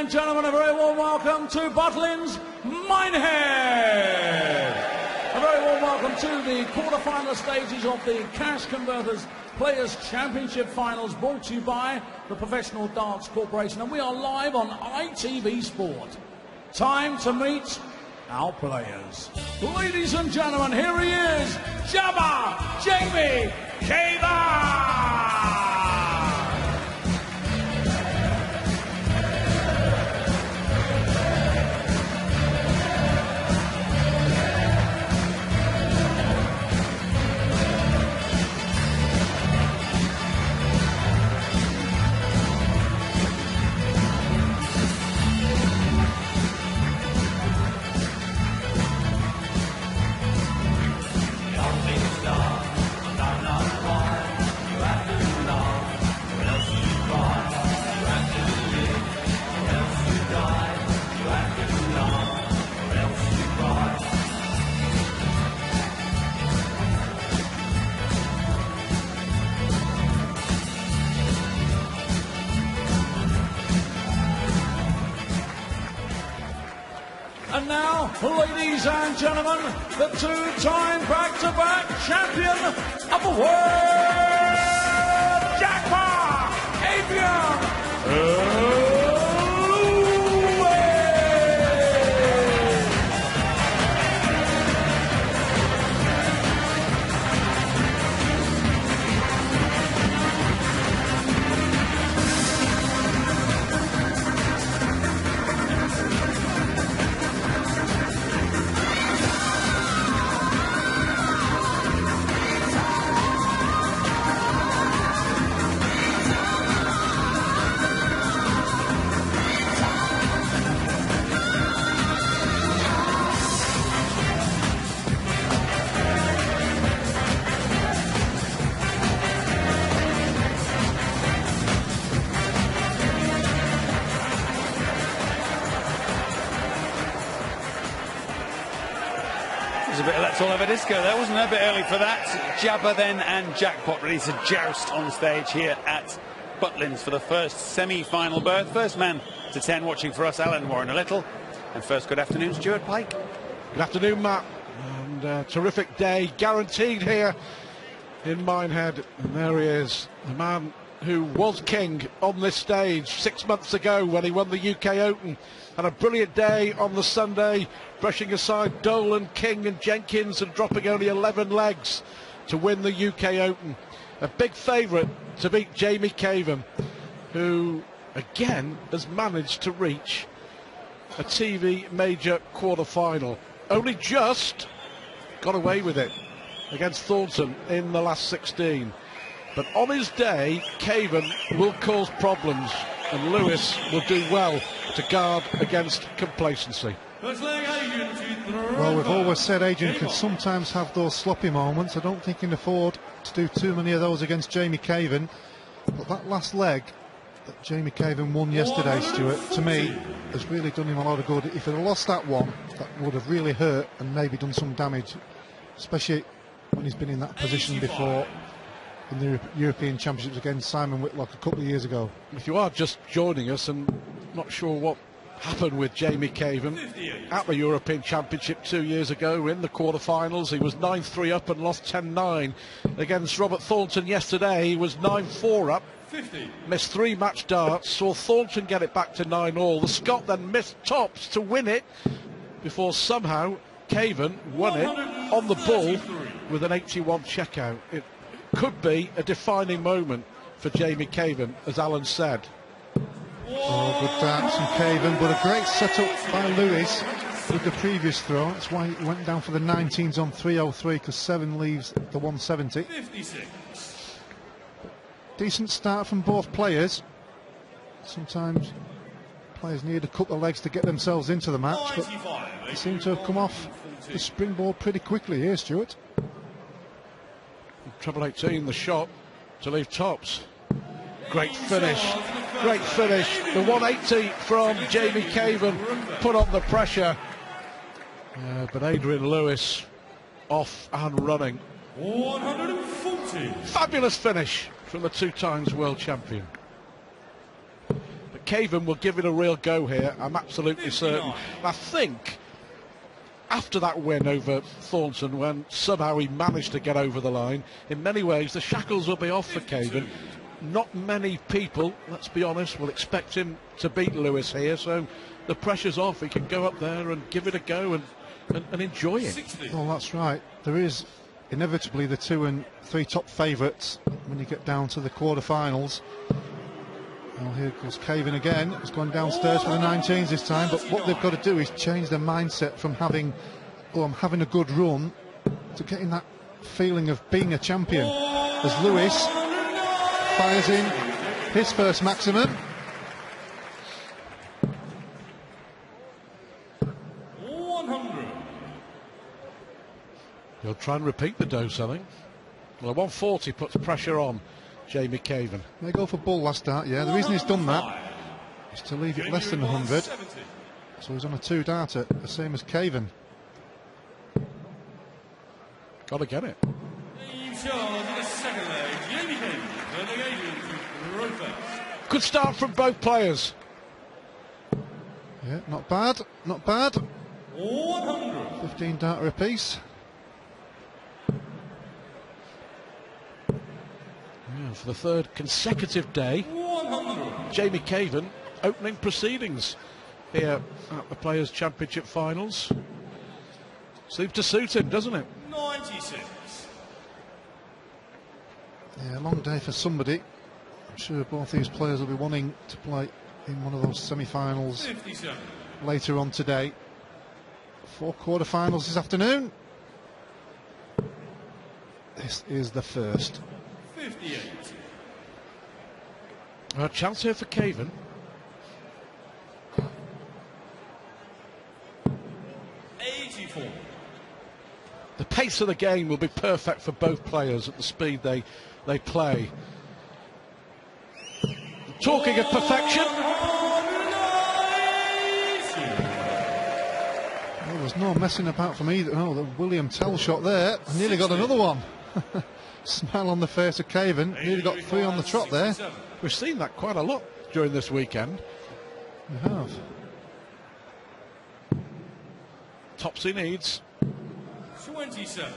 and gentlemen, a very warm welcome to Butlins Minehead. A very warm welcome to the quarter-final stages of the Cash Converters Players' Championship Finals, brought to you by the Professional Darts Corporation, and we are live on ITV Sport. Time to meet our players. Ladies and gentlemen, here he is, Jamie Caven! And now, ladies and gentlemen, the two-time back-to-back champion of the world, jackpot, Caven. A bit of Let's All Have a Disco there, wasn't it? A bit early for that. Jabba then and Jackpot ready to joust on stage here at Butlins for the first semi-final berth. First man to 10 watching for us, Alan Warren a little. And first, good afternoon, Stuart Pike. Good afternoon, Matt. And terrific day guaranteed here in Minehead. And there he is, the man who was king on this stage 6 months ago when he won the UK Open. And a brilliant day on the Sunday, brushing aside Dolan, King and Jenkins and dropping only 11 legs to win the UK Open. A big favourite to beat Jamie Caven, who again has managed to reach a TV major quarter-final. Only just got away with it against Thornton in the last 16. But on his day, Caven will cause problems, and Lewis will do well to guard against complacency. Well, we've always said Adrian can sometimes have those sloppy moments. I don't think he can afford to do too many of those against Jamie Caven. But that last leg that Jamie Caven won yesterday, Stuart, to me, has really done him a lot of good. If he'd have lost that one, that would have really hurt and maybe done some damage, especially when he's been in that position before in the European Championships against Simon Whitlock a couple of years ago. If you are just joining us and not sure what happened with Jamie Caven at the European Championship 2 years ago in the quarterfinals, he was 9-3 up and lost 10-9 against Robert Thornton yesterday. He was 9-4 up, missed 3 match darts, saw Thornton get it back to 9-all. The Scot then missed tops to win it before somehow Caven won it on the ball with an 81 checkout. It could be a defining moment for Jamie Caven, as Alan said. Oh, good darts from Caven, but a great setup by Lewis with the previous throw. That's why he went down for the 19s on 303, because 7 leaves the 170. 56. Decent start from both players. Sometimes players need a couple of legs to get themselves into the match, but they seem to have come off the springboard pretty quickly here, Stuart. Treble 18, the shot to leave tops. Great finish, great finish. The 180 from Jamie Caven put on the pressure. But Adrian Lewis off and running. 140. Fabulous finish from the 2 times world champion. But Caven will give it a real go here, I'm absolutely certain. I think after that win over Thornton, when somehow he managed to get over the line, in many ways the shackles will be off for Caven. Not many people, let's be honest, will expect him to beat Lewis here, so the pressure's off. He can go up there and give it a go and enjoy it. Well, that's right. There is inevitably the 2 and 3 top favourites when you get down to the quarter-finals. Well, here goes Caven again. He's gone downstairs for the 19s this time, but what they've got to do is change their mindset from having, oh, I'm having a good run, to getting that feeling of being a champion. As Lewis fires in his first maximum. 100. He'll try and repeat the dose, I think. Well, 140 puts pressure on Jamie Caven. They go for bull last start, yeah. The reason he's done that is to leave it less than 100. So he's on a 2-darter, the same as Caven. Got to get it. Good start from both players. Yeah, not bad, not bad. 100. 15 darter apiece. Yeah, for the third consecutive day, 100. Jamie Caven opening proceedings here at the Players' Championship Finals. Seems to suit him, doesn't it? 96. Yeah, a long day for somebody. I'm sure both these players will be wanting to play in one of those semi-finals 57. later on today. 4 quarter-finals this afternoon. This is the first. 58. A chance here for Caven. 84. The pace of the game will be perfect for both players at the speed they play. Talking of perfection. Well, there's no messing about from either. Oh, the William Tell shot there. Nearly got another one. Smile on the face of Caven. Nearly got 3 on the trot there. We've seen that quite a lot during this weekend. We have. Tops he needs. 27.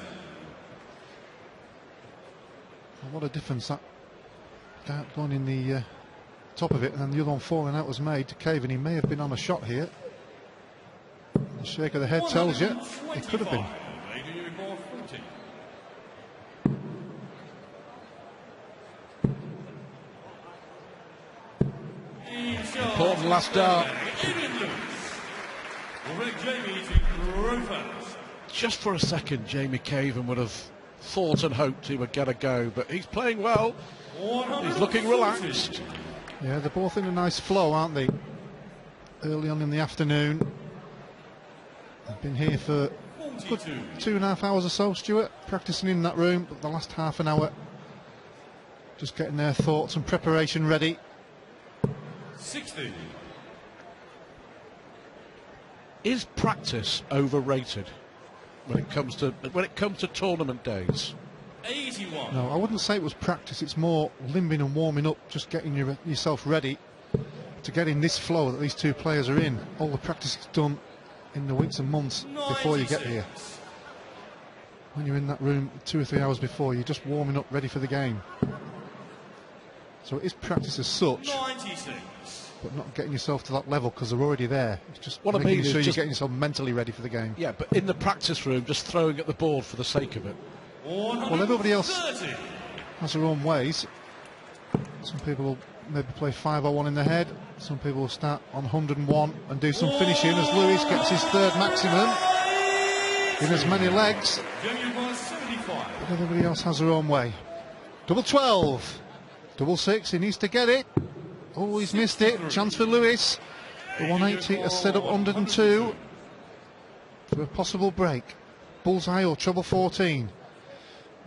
Well, what a difference that dart going in the top of it and then the other one falling out was made to Caven. He may have been on a shot here. The shake of the head tells you he could have been. Important last dart. Just for a second, Jamie Caven would have thought and hoped he would get a go, but he's playing well. He's looking relaxed. Yeah, they're both in a nice flow, aren't they? Early on in the afternoon. They've been here for a good 2.5 hours or so, Stuart, practicing in that room, but the last half an hour just getting their thoughts and preparation ready. 60. Is practice overrated when it comes to tournament days? 81. No, I wouldn't say it was practice. It's more limbing and warming up, just getting yourself ready to get in this flow that these two players are in. All the practice is done in the weeks and months before you get here. When you're in that room 2 or 3 hours before, you're just warming up, ready for the game. So it is practice as such, 96. but not getting yourself to that level because they're already there. It's just What I making mean is sure you're just getting yourself mentally ready for the game. Yeah, but in the practice room, just throwing at the board for the sake of it. Well, everybody else has their own ways. Some people will maybe play 501 in the head. Some people will start on 101 and do some finishing as Lewis gets his third maximum in as many legs. But everybody else has their own way. Double 12. Double 6, he needs to get it. Oh, he's missed it. Chance for Lewis. The 180 has set up 102 for a possible break. Bullseye or treble 14.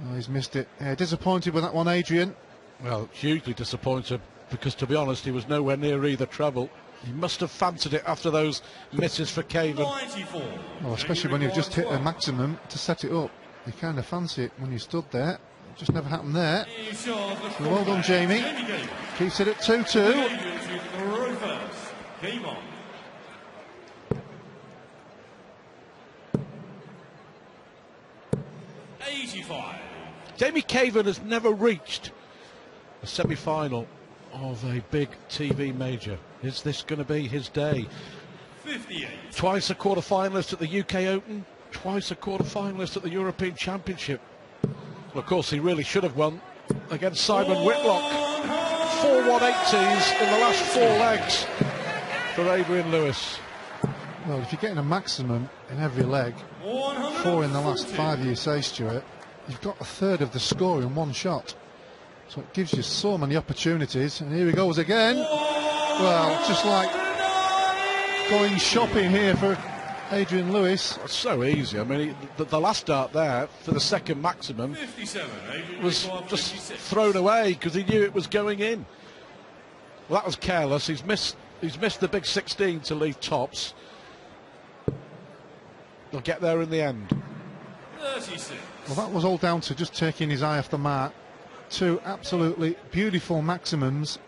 Oh, he's missed it. Disappointed with that one, Adrian. Well, hugely disappointed because, to be honest, he was nowhere near either treble. He must have fancied it after those misses for Caven. 94. Well, especially when you've just hit a maximum to set it up. You kind of fancy it when you stood there. It just never happened there. So well done, Jamie. Keeps it at 2-2. Game on. Jamie Caven has never reached a semi-final of a big TV major. Is this going to be his day? 58. Twice a quarter-finalist at the UK Open, twice a quarter-finalist at the European Championship. Well, of course, he really should have won against Simon Whitlock. 4 180s in the last 4 legs for Adrian Lewis. Well, if you're getting a maximum in every leg, 4 in the last 5, you say, Stuart, you've got a third of the score in one shot. So it gives you so many opportunities. And here he goes again. Well, just like going shopping here for Adrian Lewis. It's so easy. I mean, the last dart there for the second maximum 57. was just thrown away because he knew it was going in. Well, that was careless. He's missed the big 16 to leave tops. They'll get there in the end. 36. Well, that was all down to just taking his eye off the mark. 2 absolutely beautiful maximums.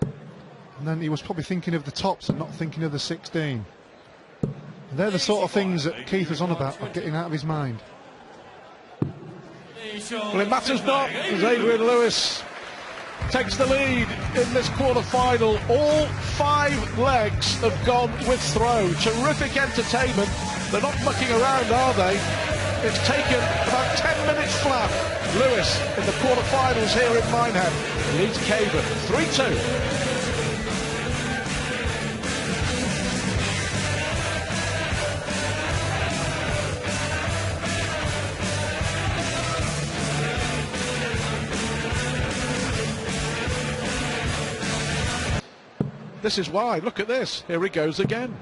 And then he was probably thinking of the tops and not thinking of the 16. And they're the sort of things that Keith is on about, of getting out of his mind. Well, it matters not, as Adrian Lewis takes the lead in this quarter-final. All 5 legs have gone with throw. Terrific entertainment. They're not mucking around, are they? It's taken about 10 minutes flat. Lewis in the quarter-finals here in Minehead leads Caven 3-2. This is why. Look at this. Here he goes again.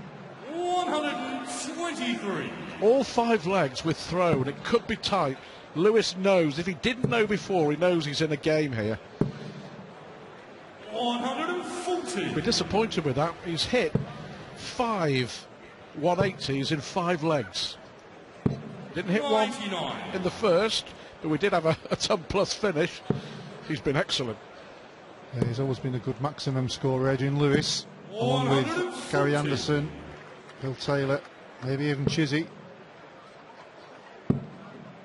123. All 5 legs with throw, and it could be tight. Lewis knows. If he didn't know before, he knows he's in a game here. 140. He'll be disappointed with that. He's hit 5 180s in 5 legs. Didn't hit 99. one in the first, but we did have a ton plus finish. He's been excellent. Yeah, he's always been a good maximum scorer, Adrian Lewis, along with Gary Anderson, Bill Taylor, maybe even Chizzy.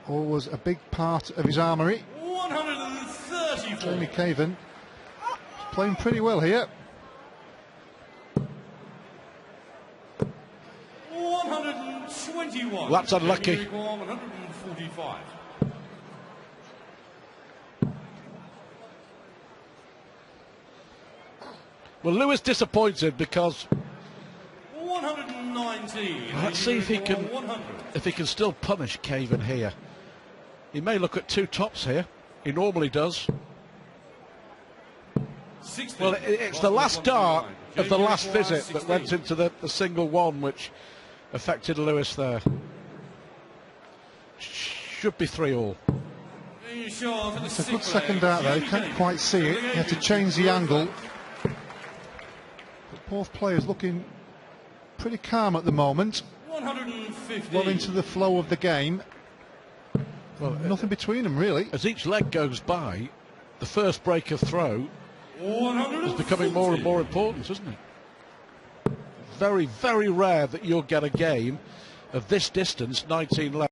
Always a big part of his armoury. 134. Jamie Caven playing pretty well here. 121. Well, that's unlucky. 145. Well, Lewis disappointed because 119. let's see if he can still punish Caven here. He may look at 2 tops here. He normally does. 60. Well, it's the last dart of the last visit that went into the single one, which affected Lewis there. Should be 3-all. It's a good second dart though. Can't quite see it. You have to change the angle. But both players looking pretty calm at the moment. 150. Well into the flow of the game. Well, nothing between them really. As each leg goes by, the first break of throw is becoming more and more important, isn't it? Very, very rare that you'll get a game of this distance, 19 left.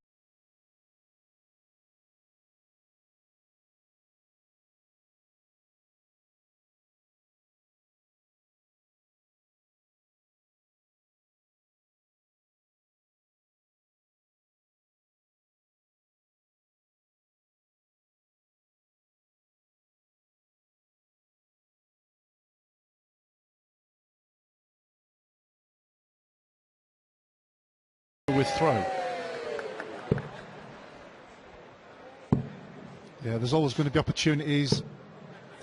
With throw. Yeah, there's always going to be opportunities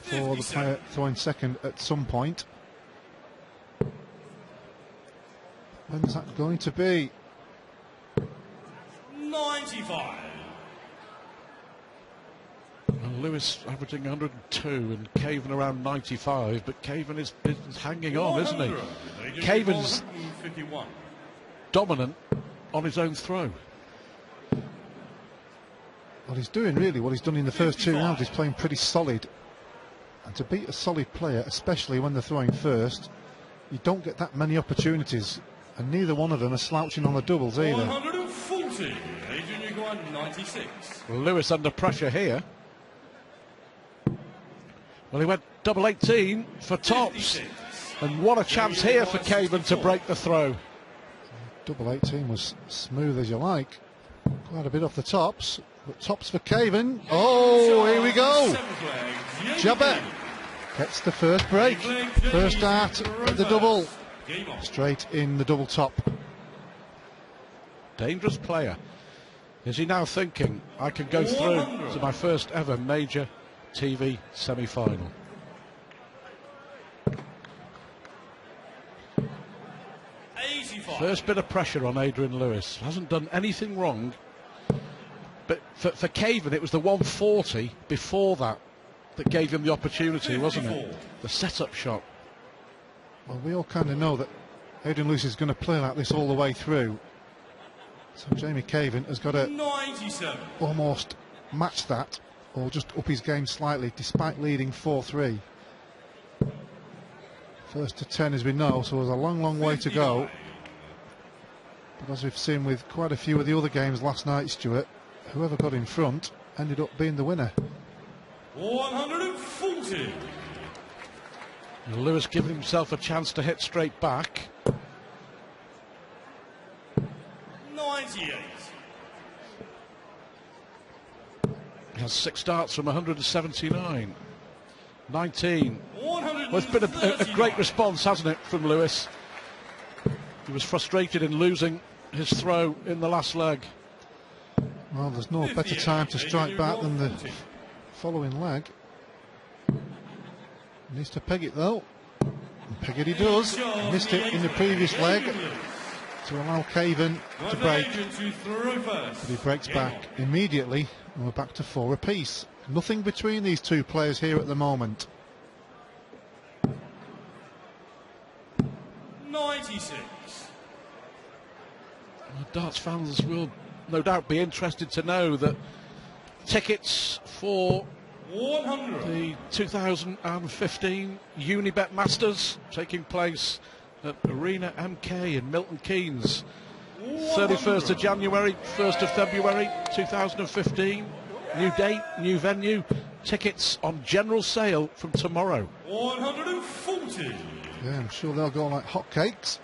for the player throwing second at some point. When's that going to be? 95. Well, Lewis averaging 102 and Caven around 95, but Caven is hanging on, isn't he? Caven's 151. dominant on his own throw. Well, he's doing really what he's done in the first 2 rounds. He's playing pretty solid. And to beat a solid player, especially when they're throwing first, you don't get that many opportunities, and neither one of them are slouching on the doubles either. 140. Adrian required 96. Well, Lewis under pressure here. Well, he went double 18 for tops. 56. And what a chance here for Caven to break the throw. Double 18 was smooth as you like. Quite a bit off the tops, but tops for Caven. Oh, here we go. Jabba gets the first break. First dart at the double. Straight in the double top. Dangerous player. Is he now thinking, I can go through to my first ever major TV semi-final? First bit of pressure on Adrian Lewis. Hasn't done anything wrong. But for Caven, it was the 140 before that gave him the opportunity, wasn't it? The setup shot. Well, we all kind of know that Adrian Lewis is going to play like this all the way through. So Jamie Caven has got to 97. almost match that, or just up his game slightly, despite leading 4-3. First to 10 as we know, so there's a long way to go. But as we've seen with quite a few of the other games last night, Stuart, whoever got in front ended up being the winner. 140. Lewis giving himself a chance to hit straight back. 98. He has 6 starts from 179. 19. Well, it's been a great response, hasn't it, from Lewis? He was frustrated in losing his throw in the last leg. Well, there's no better time to strike back than the following leg. Needs to peg it though. And peg it he does. Missed it in the previous leg to allow Caven to break. But he breaks back immediately, and we're back to 4 apiece. Nothing between these two players here at the moment. 96. Well, darts fans will no doubt be interested to know that tickets for 100. the 2015 Unibet Masters taking place at Arena MK in Milton Keynes, 31st of January, 1st of February 2015. New date, new venue. Tickets on general sale from tomorrow. 140. Yeah, I'm sure they'll go like hotcakes.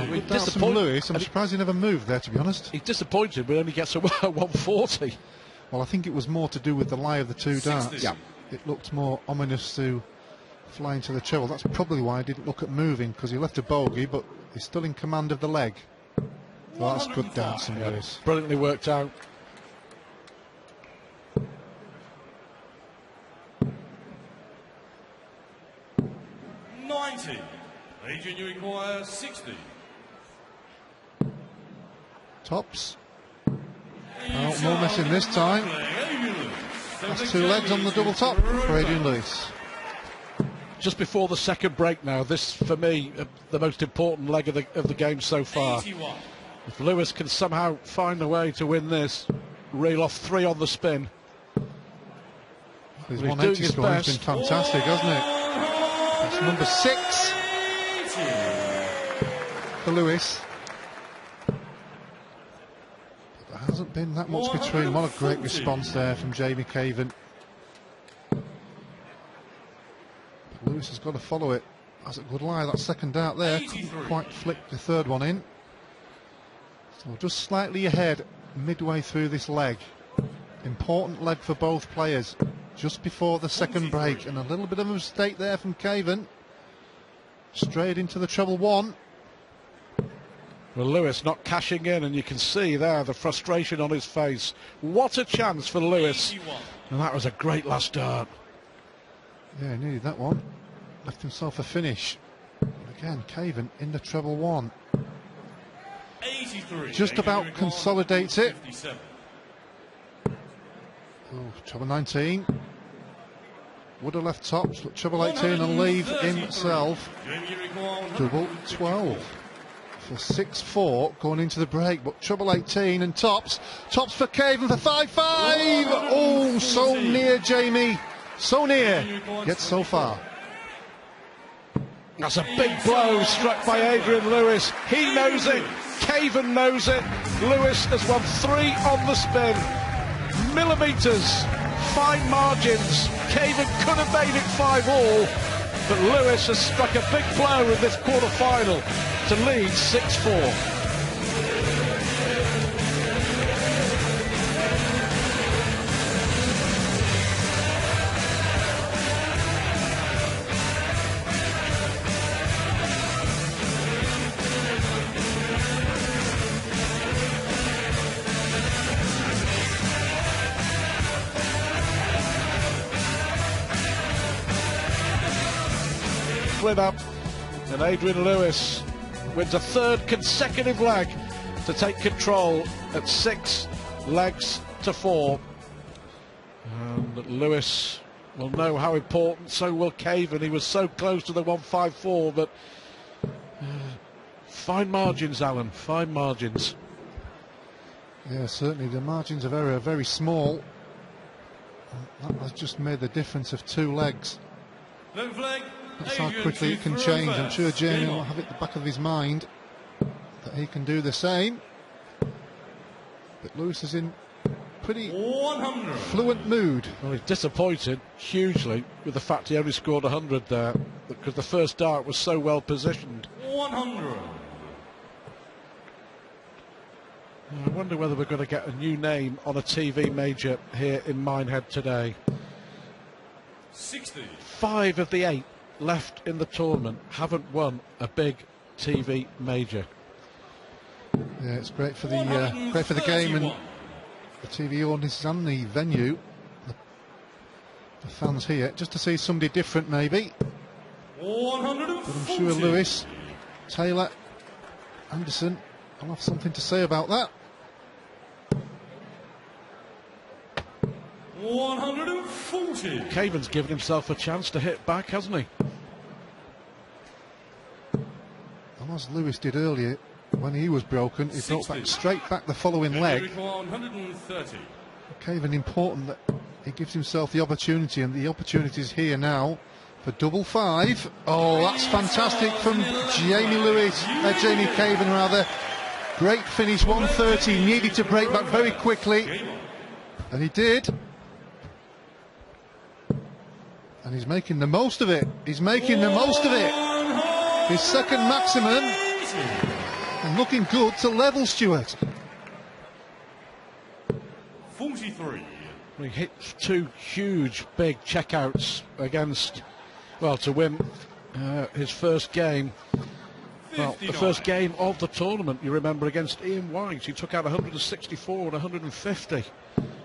With Darts from Lewis, I'm surprised he never moved there, to be honest. He's disappointed, but only gets a 140. Well, I think it was more to do with the lie of the two darts. 60. Yeah. It looked more ominous to fly into the treble. That's probably why I didn't look at moving, because he left a bogey, but he's still in command of the leg. Well, that's good dancing, Lewis. Brilliantly worked out. Adrian, you require 60. Tops. Oh, no missing this time. That's 2 legs on the double top for Adrian Lewis. Just before the second break now, this for me the most important leg of the game so far. 81. If Lewis can somehow find a way to win this, reel off 3 on the spin. His He's 180 doing his score has been best. fantastic, hasn't it? That's number 6 for Lewis. But there hasn't been that much between. What a great response there from Jamie Caven. But Lewis has got to follow it. That's a good lie. That second dart there couldn't quite flick the third one in. So just slightly ahead midway through this leg. Important leg for both players. Just before the second break, and a little bit of a mistake there from Caven. Straight into the treble 1. Well, Lewis not cashing in, and you can see there the frustration on his face. What a chance for Lewis. And that was a great last dart. Yeah, he needed that one. Left himself a finish. But again, Caven in the treble 1. 83. Just about consolidates it. 57. Oh, treble 19. Would have left tops, but treble 18 and leave himself Jamie, you require double 12. for 6-4 going into the break, but treble 18 and tops for Caven for 5-5. Oh, so near, Jamie, so near, yet so far. That's a big blow struck by Adrian Lewis. He knows it, Caven knows it. Lewis has won 3 on the spin. Millimetres, fine margins. Caven could have made it 5-all, but Lewis has struck a big blow in this quarter-final to lead 6-4. Flynn up, and Adrian Lewis wins a 3rd consecutive leg to take control at 6 legs to 4. And Lewis will know how important, so will Caven. He was so close to the 154, but fine margins, Alan, fine margins. Yeah, certainly the margins of error are very small. That has just made the difference of 2 legs. That's how quickly it can change. I'm sure Jamie will have it at the back of his mind that he can do the same. But Lewis is in pretty fluent mood. Well, he's disappointed hugely with the fact he only scored 100 there, because the first dart was so well positioned. 100. I wonder whether we're going to get a new name on a TV major here in Minehead today. 60. 5 of the 8 left in the tournament haven't won a big TV major. Yeah, it's great for the game and the TV audiences and the venue, the fans here, just to see somebody different maybe. 140. But I'm sure Lewis, Taylor, Anderson will have something to say about that. 140. Caven's given himself a chance to hit back, hasn't he? And as Lewis did earlier, when he was broken, he brought back straight back the following leg. 130. Caven important that he gives himself the opportunity, and the opportunity is here now for double 5. Oh, that's fantastic from Jamie Caven rather. Great finish, 130, needed to break back very quickly, and he did. And he's making the most of it. He's making the most of it. His 2nd maximum, and looking good to level Stuart. 43. He hit 2 huge big checkouts against, well, to win his first game. Well, the first game of the tournament, you remember, against Ian White. He took out 164 and 150.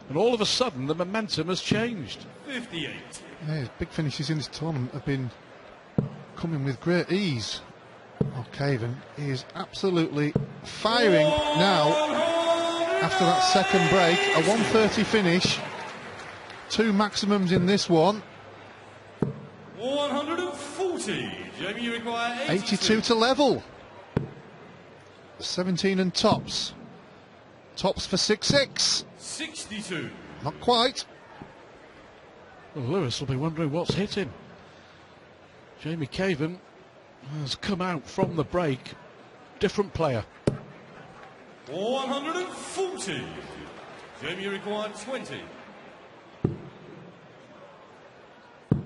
And all of a sudden, the momentum has changed. 58. Yeah, his big finishes in this tournament have been coming with great ease. Oh, Caven is absolutely firing now after that 2nd break. A 130 finish. 2 maximums in this one. 140. Jamie, you require 82 to level. 17 and tops. Tops for 6-6. 62. Not quite. Well, Lewis will be wondering what's hit him. Jamie Caven has come out from the break. Different player. 140. Jamie, you require 20.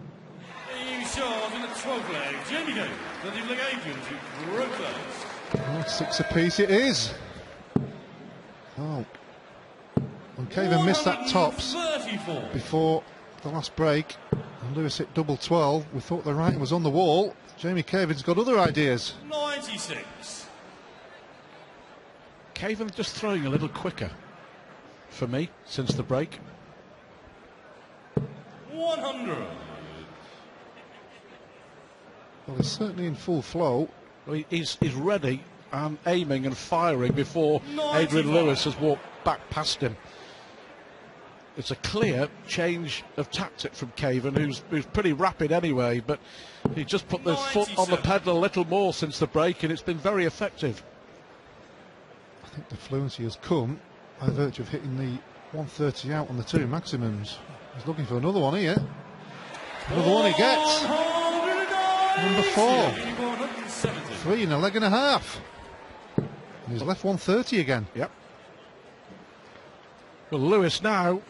You shot in the 12th leg. Jamie Caven, the leg agent who broke those. Oh, 6 apiece it is. Oh. When Caven missed that tops before the last break, and Lewis hit double 12, we thought the writing was on the wall. Jamie Caven's got other ideas. 96. Caven just throwing a little quicker for me since the break. 100. Well, he's certainly in full flow. Well, he's ready and aiming and firing before Adrian Lewis has walked back past him. It's a clear change of tactic from Caven, who's pretty rapid anyway, but he just put the foot on the pedal a little more since the break, and it's been very effective. I think the fluency has come by virtue of hitting the 130 out on the 2 maximums. He's looking for another one here. Another one he gets. Number 4. 3 and a leg and a half. And he's left 130 again. Yep. Well, Lewis now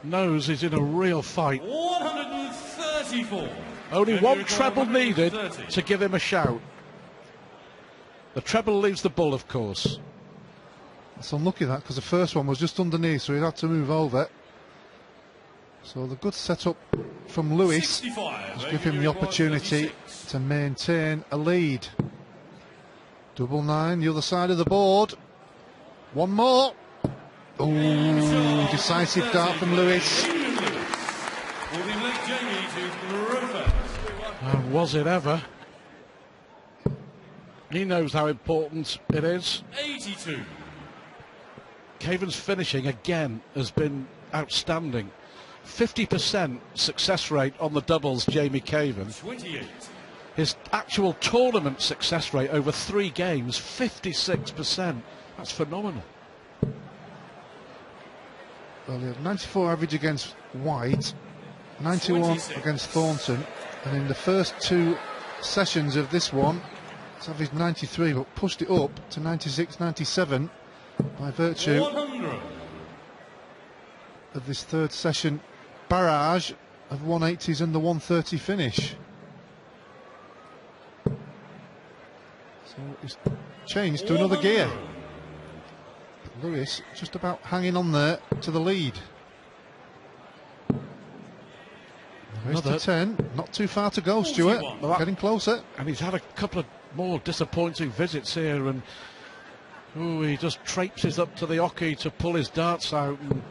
knows he's in a real fight. 134. Only one treble needed to give him a shout. The treble leaves the bull, of course. It's unlucky that, because the first one was just underneath, so he had to move over. So the good setup from Lewis has given him the opportunity to maintain a lead. 999, the other side of the board. One more. Oh, decisive dart from Lewis. And was it ever? He knows how important it is. 82. Caven's finishing again has been outstanding. 50% success rate on the doubles, Jamie Caven. 28. His actual tournament success rate over 3 games, 56%. That's phenomenal. Well, he had 94 average against White, 91 against Thornton, and in the first 2 sessions of this one, it's averaged 93, but pushed it up to 96, 97 by virtue 100. of this 3rd session barrage of 180s and the 130 finish. So it's changed to another gear. But Lewis just about hanging on there to the lead. Race to 10, not too far to go, Stuart. Getting closer. And he's had a couple of more disappointing visits here, and he just traipses up to the oche to pull his darts out. And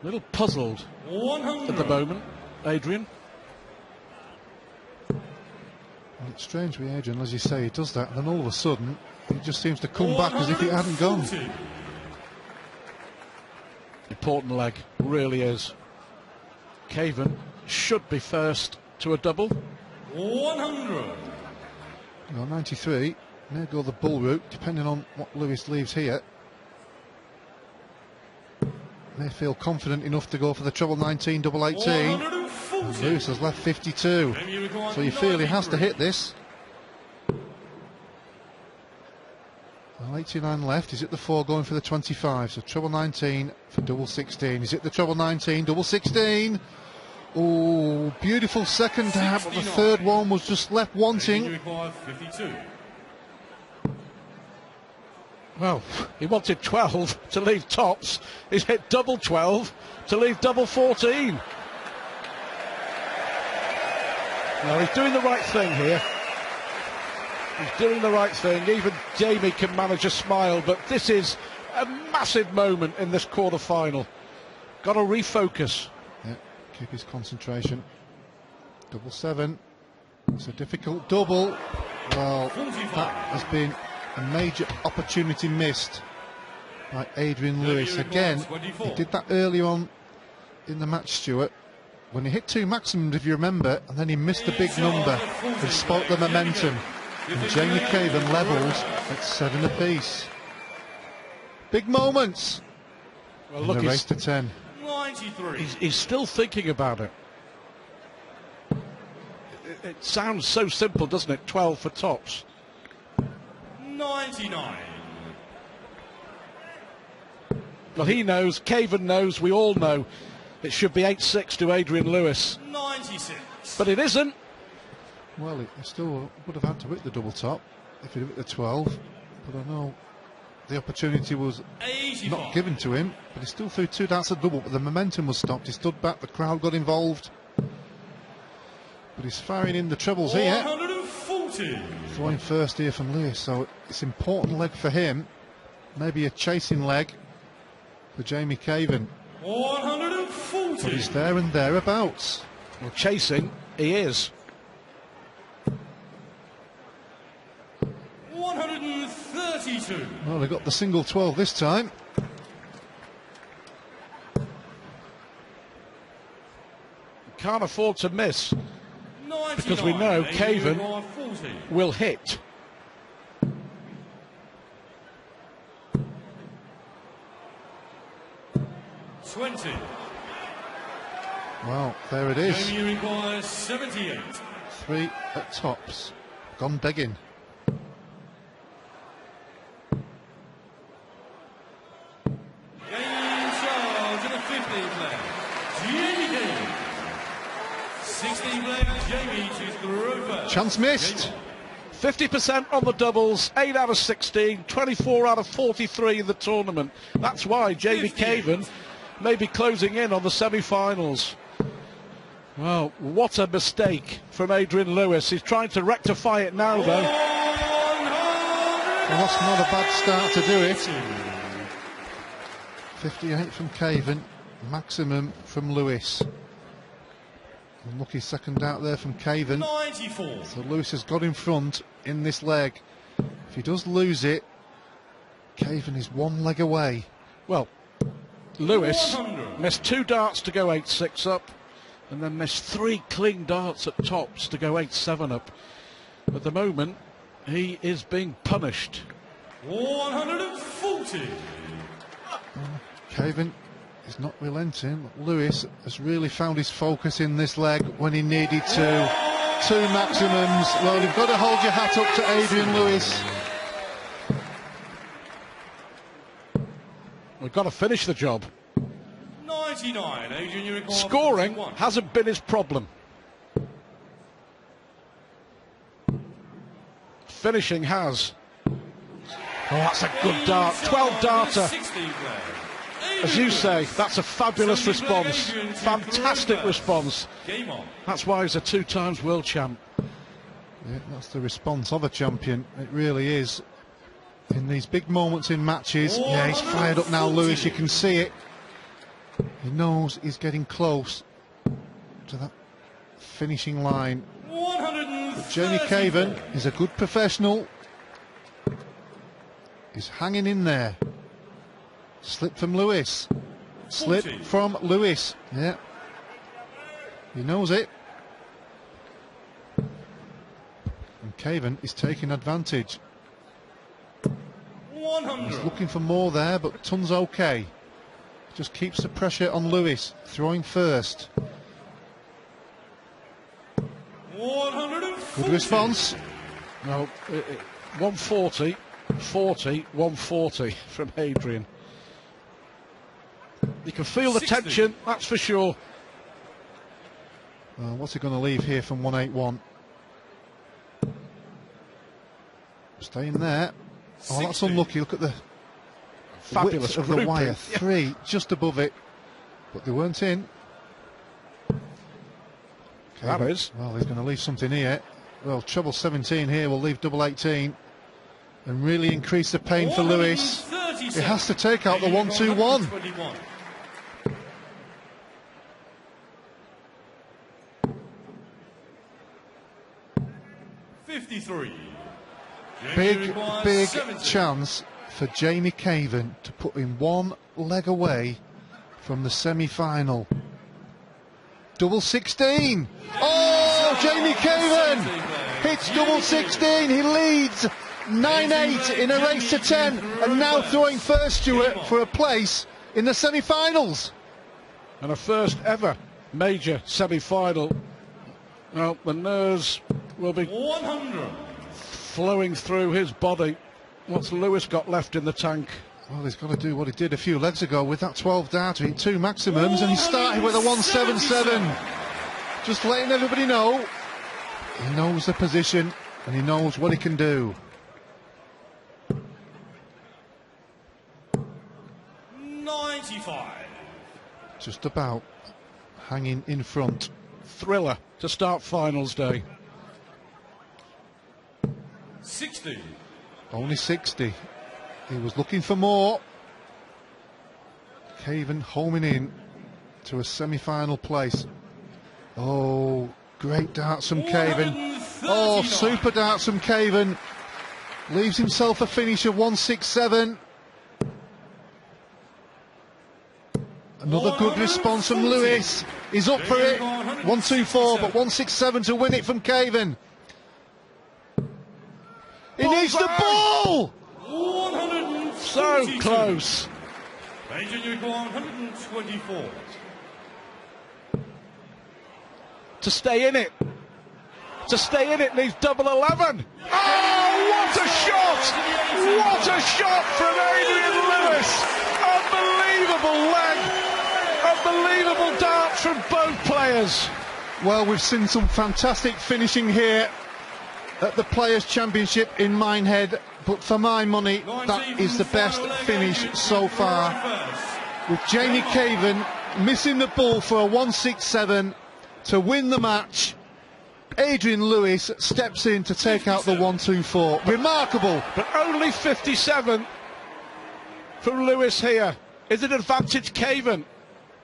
a little puzzled 100. at the moment, Adrian. Well, it's strange with Adrian, as you say, he does that, and then all of a sudden he just seems to come back as if it hadn't gone. Important leg, really is. Caven should be first to a double. 100. Well, 93 may go the bull route, depending on what Lewis leaves here. May feel confident enough to go for the treble 19, double 18. And Lewis has left 52, so you feel he has to hit this. Well, 89 left. He's at the 4 going for the 25, so treble 19 for double 16. He's at the treble 19, double 16. Oh, beautiful second tap, but the 3rd one was just left wanting. 52. Well, he wanted 12 to leave tops. He's hit double 12 to leave double 14. Well, he's doing the right thing here. He's doing the right thing. Even Jamie can manage a smile, but this is a massive moment in this quarter-final. Got to refocus. Yeah, keep his concentration. Double 7. It's a difficult double. Well, that has been a major opportunity missed by Adrian Lewis. Again, he did that earlier on in the match, Stuart, when he hit 2 maximums, if you remember, and then he missed a big number and spoilt the momentum. And Jamie Caven levels at 7 apiece. Big moments. Well, look, in the race to 10. 93. He's still thinking about it. It sounds so simple, doesn't it? 12 for tops. 99. Well, he knows, Caven knows, we all know it should be 8-6 to Adrian Lewis. 96. But it isn't. Well, he still would have had to hit the double top if he'd hit the 12. But I know the opportunity was 85. not given to him. But he still threw 2 darts at double, but the momentum was stopped. He stood back, the crowd got involved. But he's firing in the trebles here. 140. Throwing first here from Lewis, so it's an important leg for him. Maybe a chasing leg for Jamie Caven. 140. But he's there and thereabouts. Well, chasing, he is. 132. Well, they got the single 12 this time. Can't afford to miss, 99. because we know Caven will hit. There it is. Jamie requires 78. 3 at tops. Gone begging. Game charge in the 15th leg. Jamie Caven. 16th leg, Jamie to throw first. Chance missed. 50% on the doubles, 8 out of 16, 24 out of 43 in the tournament. That's why Jamie Caven may be closing in on the semi-finals. Well, what a mistake from Adrian Lewis. He's trying to rectify it now, though. Well, that's not a bad start to do it. 58 from Caven, maximum from Lewis. Unlucky second out there from Caven. 94. So Lewis has got in front in this leg. If he does lose it, Caven is one leg away. Well, Lewis 100. missed 2 darts to go 8-6 up, and then missed 3 clean darts at tops to go 8-7 up. At the moment, he is being punished. 140. Caven is not relenting. Lewis has really found his focus in this leg when he needed to. 2 maximums. Well, you've got to hold your hat up to Adrian Lewis. We've got to finish the job. 99. Adrian, you require Scoring 41. hasn't been his problem. Finishing has. Oh, that's a good dart. 12 darter. 16th leg. As you say, that's a fabulous response. Fantastic response. Game on. That's why he's a 2-times world champ. Yeah, that's the response of a champion. It really is. In these big moments in matches, yeah, he's fired up now, Lewis. You can see it. He knows he's getting close to that finishing line. 134. Jamie Caven is a good professional. He's hanging in there. Slip from Lewis. Slip 40. from Lewis. Yeah. He knows it. And Caven is taking advantage. 100. He's looking for more there, but Tun's okay. Just keeps the pressure on Lewis, throwing first. 140. Good response. No, 140, 40, 140 from Adrian. You can feel the 60. tension, that's for sure. What's he going to leave here from 181? Staying there. Oh, that's 60. unlucky. Look at the Fabulous width of the grouping. wire. Yeah. 3 just above it, but they weren't in. That is. Well, he's going to leave something here. Well, treble 17 here will leave double 18 and really increase the pain for Lewis. 137. He has to take out the 1-2-1. 121. $53. Big chance for Jamie Caven to put him one leg away from the semi-final. Double 16. Oh, Jamie Caven hits double 16. He leads 9-8 in a race to 10, and now throwing first, Stuart, for a place in the semi-finals. And a first ever major semi-final. Well, the nerves will be 100. flowing through his body. What's Lewis got left in the tank? Well, he's got to do what he did a few legs ago with that 12 darter. He hit 2 maximums, and he started with a 177. Just letting everybody know he knows the position and he knows what he can do. 95. Just about hanging in front. Thriller to start finals day. 60. Only 60. He was looking for more. Caven homing in to a semi-final place. Oh, great darts from Caven. 139. Oh, super darts from Caven. Leaves himself a finish of 167. Another good response from Lewis. He's up for it. 124, but 167 to win it from Caven. He needs the ball! 142. So close. Major, you require 124. to stay in it. To stay in it needs double 11. Oh, what a shot! What a shot from Adrian Lewis! Unbelievable leg! Unbelievable darts from both players. Well, we've seen some fantastic finishing here at the Players' Championship in Minehead, but for my money, that is the best finish so far. With Jamie Caven missing the ball for a 167 to win the match, Adrian Lewis steps in to take out the 124. Remarkable. But only 57 from Lewis here. Is it advantage Caven?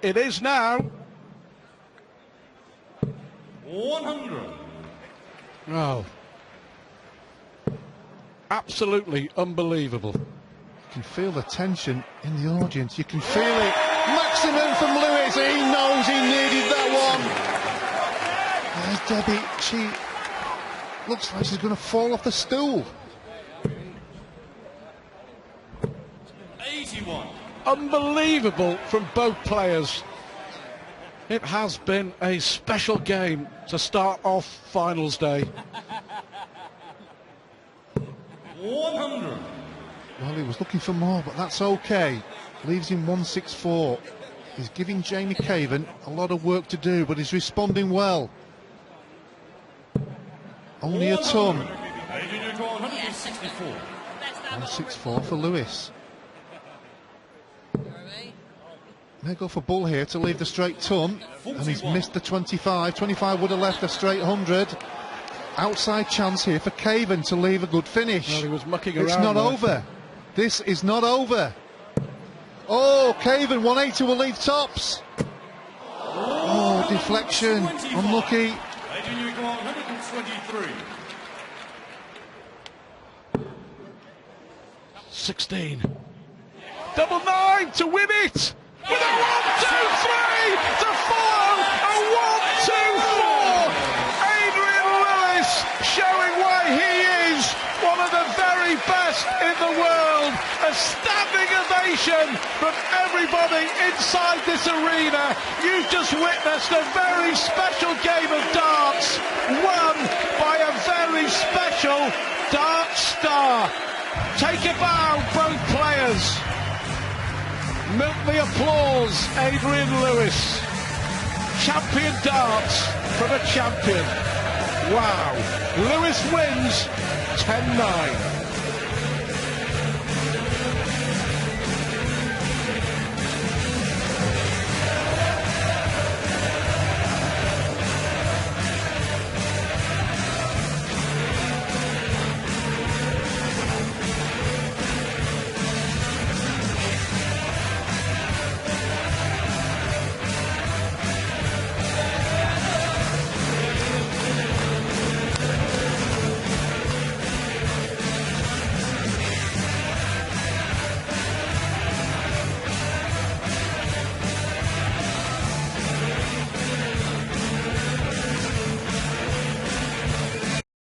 It is now. 100. Oh. Absolutely unbelievable. You can feel the tension in the audience. You can feel it. Maximum from Lewis. He knows he needed that one. There's Debbie. She looks like she's going to fall off the stool. 81. Unbelievable from both players. It has been a special game to start off finals day. 100. Well, he was looking for more, but that's okay. Leaves him 164. He's giving Jamie Caven a lot of work to do, but he's responding well. Only a ton. 164. 164 for Lewis. May go for Bull here to leave the straight ton, and he's missed the 25. 25 would have left a straight 100. Outside chance here for Caven to leave a good finish. Well, he was mucking around. It's not over. This is not over. Oh, Caven 180 will leave tops. Oh, deflection. Unlucky. 123. 16. Double 9 to win it. With a 1, 2, 3 to follow. A 1, 2, 4. Adrian Lewis showing why he is one of the very best in the world. A standing ovation from everybody inside this arena. You've just witnessed a very special game of darts, won by a very special dart star. Take a bow, both players. Milk the applause, Adrian Lewis. Champion darts from a champion. Wow. Lewis wins 10-9.